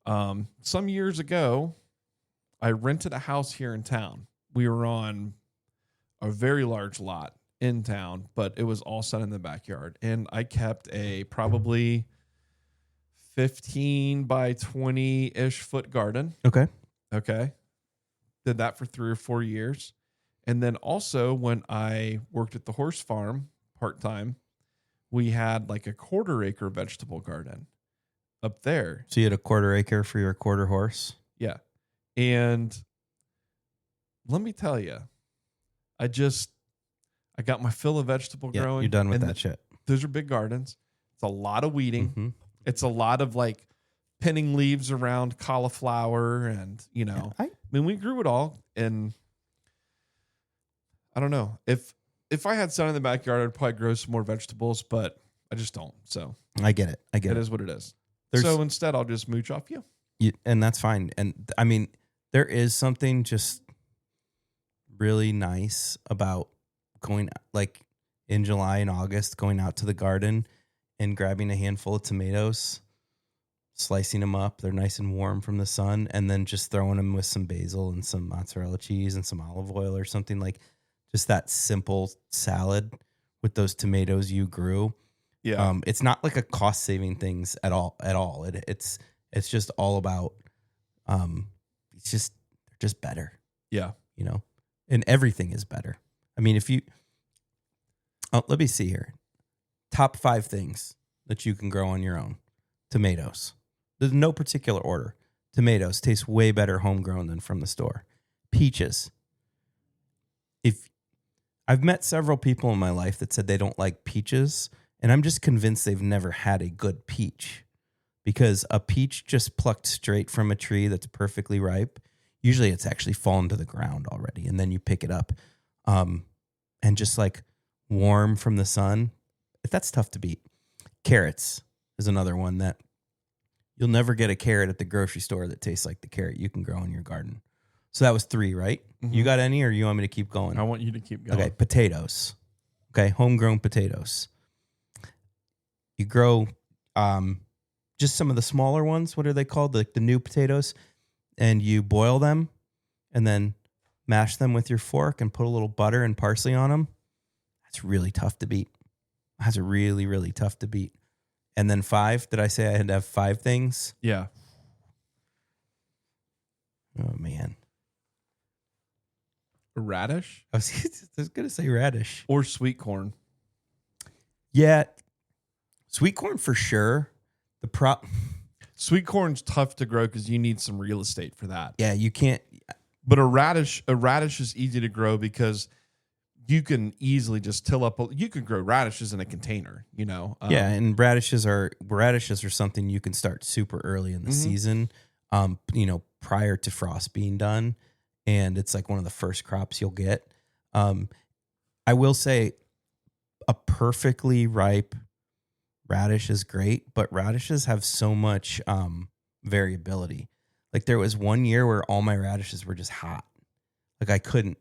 some years ago, I rented a house here in town. We were on a very large lot in town, but it was all set in the backyard. And I kept a probably 15 by 20-ish foot garden. Okay. Did that for 3 or 4 years. And then also when I worked at the horse farm part-time, we had like a 1/4 acre vegetable garden up there. So you had a 1/4 acre for your quarter horse? Yeah. And let me tell you, I got my fill of vegetable growing. You're done with that shit. Those are big gardens. It's a lot of weeding. Mm-hmm. It's a lot of like pinning leaves around cauliflower and, I mean, we grew it all. And I don't know if I had sun in the backyard, I'd probably grow some more vegetables, but I just don't. So I get it. It is what it is. So instead, I'll just mooch off you. And that's fine. And I mean, there is something just really nice about going like in July and August, going out to the garden and grabbing a handful of tomatoes, slicing them up. They're nice and warm from the sun. And then just throwing them with some basil and some mozzarella cheese and some olive oil or something, like just that simple salad with those tomatoes you grew. Yeah. It's not like a cost saving things at all. It's just all about, they're just better. Yeah. And everything is better. I mean, let me see here. Top 5 things that you can grow on your own. Tomatoes. There's no particular order. Tomatoes taste way better homegrown than from the store. Peaches. I've met several people in my life that said they don't like peaches, and I'm just convinced they've never had a good peach, because a peach just plucked straight from a tree that's perfectly ripe, usually it's actually fallen to the ground already, and then you pick it up, and just like warm from the sun. That's tough to beat. Carrots is another one that you'll never get a carrot at the grocery store that tastes like the carrot you can grow in your garden. So that was 3, right? Mm-hmm. You got any, or you want me to keep going? I want you to keep going. Okay, potatoes. Okay, homegrown potatoes. You grow just some of the smaller ones. What are they called? Like the new potatoes. And you boil them and then mash them with your fork and put a little butter and parsley on them. That's really tough to beat. That's really, really tough to beat. And then 5, did I say I had to have 5 things? Yeah. Oh, man. Radish? I was going to say radish. Or sweet corn. Yeah. Sweet corn for sure. Sweet corn's tough to grow because you need some real estate for that. Yeah, you can't. But a radish is easy to grow because you can easily just till up. You can grow radishes in a container, Yeah, and radishes are something you can start super early in the season, prior to frost being done, and it's like one of the first crops you'll get. I will say, a perfectly ripe radish is great, but radishes have so much variability. Like there was one year where all my radishes were just hot. Like I couldn't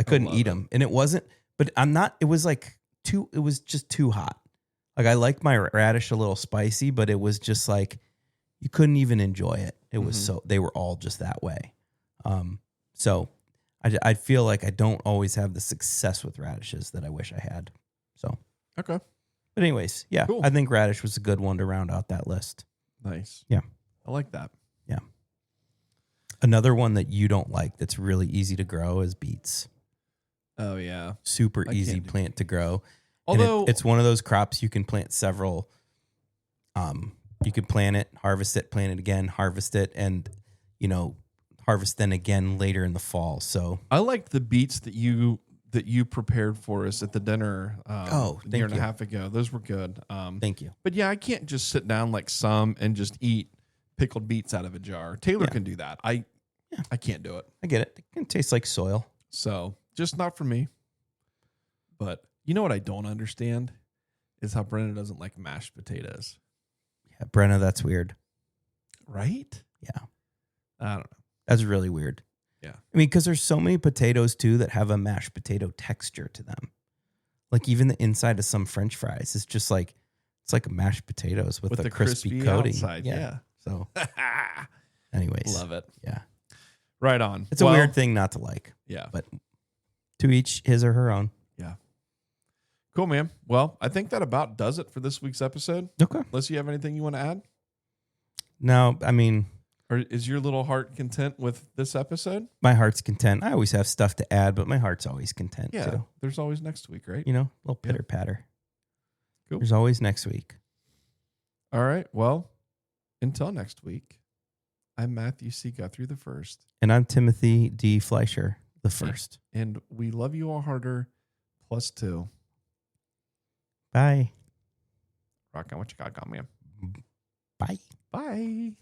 eat them. And it wasn't, but it was just too hot. Like I liked my radish a little spicy, but it was just like, you couldn't even enjoy it. It was they were all just that way. So I feel like I don't always have the success with radishes that I wish I had. So, okay. But anyways, yeah, cool. I think radish was a good one to round out that list. Nice. Yeah. I like that. Yeah. Another one that you don't like that's really easy to grow is beets. Oh, yeah. Super easy plant to grow. Although it's one of those crops you can plant several. You can plant it, harvest it, plant it again, harvest it, and, harvest then again later in the fall. So I liked the beets that you prepared for us at the dinner a year and a half ago. Those were good. Thank you. But yeah, I can't just sit down like some and just eat pickled beets out of a jar. Taylor can do that. I can't do it. I get it. It can taste like soil. So just not for me. But you know what I don't understand is how Brenna doesn't like mashed potatoes. Yeah, Brenna, that's weird. Right? Yeah. I don't know. That's really weird. Yeah. I mean, because there's so many potatoes, too, that have a mashed potato texture to them. Like even the inside of some French fries, it's just like, it's like mashed potatoes with a crispy coating. Outside. Yeah. So anyways. Love it. Yeah. Right on. It's a weird thing not to like. Yeah. But to each his or her own. Yeah. Cool, man. Well, I think that about does it for this week's episode. Okay. Unless you have anything you want to add? No, I mean... Or is your little heart content with this episode? My heart's content. I always have stuff to add, but my heart's always content, too. There's always next week, right? A little pitter-patter. Cool. There's always next week. All right. Well, until next week, I'm Matthew C. Guthrie the first. And I'm Timothy D. Fleischer the first. And we love you all harder, +2. Bye. Rock on what you got, man. Bye. Bye.